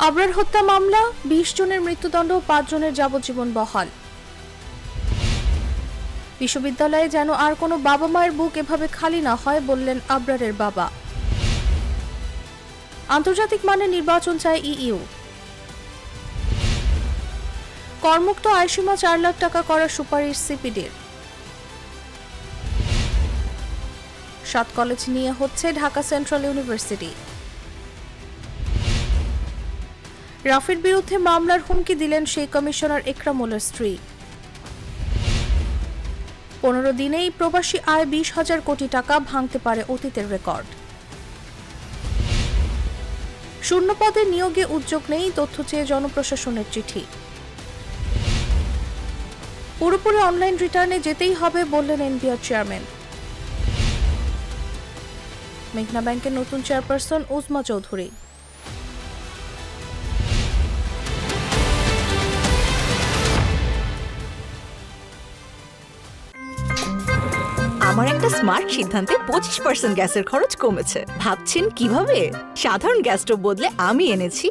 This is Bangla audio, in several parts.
আবরার হত্যা মামলা ২০ জনের মৃত্যুদণ্ড, ৫ জনের যাবজ্জীবন বহাল। বিশ্ববিদ্যালয়ে যেন আর কোনো বাবা মায়ের বুক এভাবে খালি না হয়, বললেন আবরারের বাবা। আন্তর্জাতিক মানের নির্বাচন চায় ইইউ। করমুক্ত আয়সীমা ৪ লাখ টাকা করার সুপারিশ সিপিডির। ৭ কলেজ নিয়ে হচ্ছে ঢাকা সেন্ট্রাল ইউনিভার্সিটি। রাফির বিরুদ্ধে মামলার হুমকি দিলেন সেই কমিশনার একরামুলের স্ত্রী। ১৫ দিনেই প্রবাসী আয় ২০,০০০ কোটি টাকা, ভাঙতে পারে অতীতের রেকর্ড। শূন্য পদে নিয়োগে উদ্যোগ নেই, তথ্য চেয়ে জনপ্রশাসনের চিঠি। পুরোপুরি অনলাইন রিটার্নে যেতেই হবে, বললেন এনবিআর চেয়ারম্যান। মেঘনা ব্যাংকের নতুন চেয়ারপারসন উজমা চৌধুরী। আমার একটা স্মার্ট সিদ্ধান্তে 25% গ্যাসের খরচ কমেছে। ভাবছেন কিভাবে? সাধারণ গ্যাস স্টোভ বদলে আমি এনেছি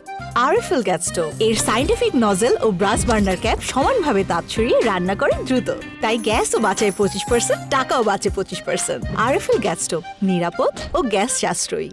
আরএফএল গ্যাস স্টোভ। এর সাইন্টিফিক নজল ও ব্রাস বার্নার ক্যাপ সমানভাবে তাপ ছড়িয়ে রান্না করে দ্রুত, তাই গ্যাসও বাঁচায় 25%, টাকাও বাঁচে 25%। আরএফএল গ্যাস স্টোভ, নিরাপদ ও গ্যাস সাশ্রয়ী।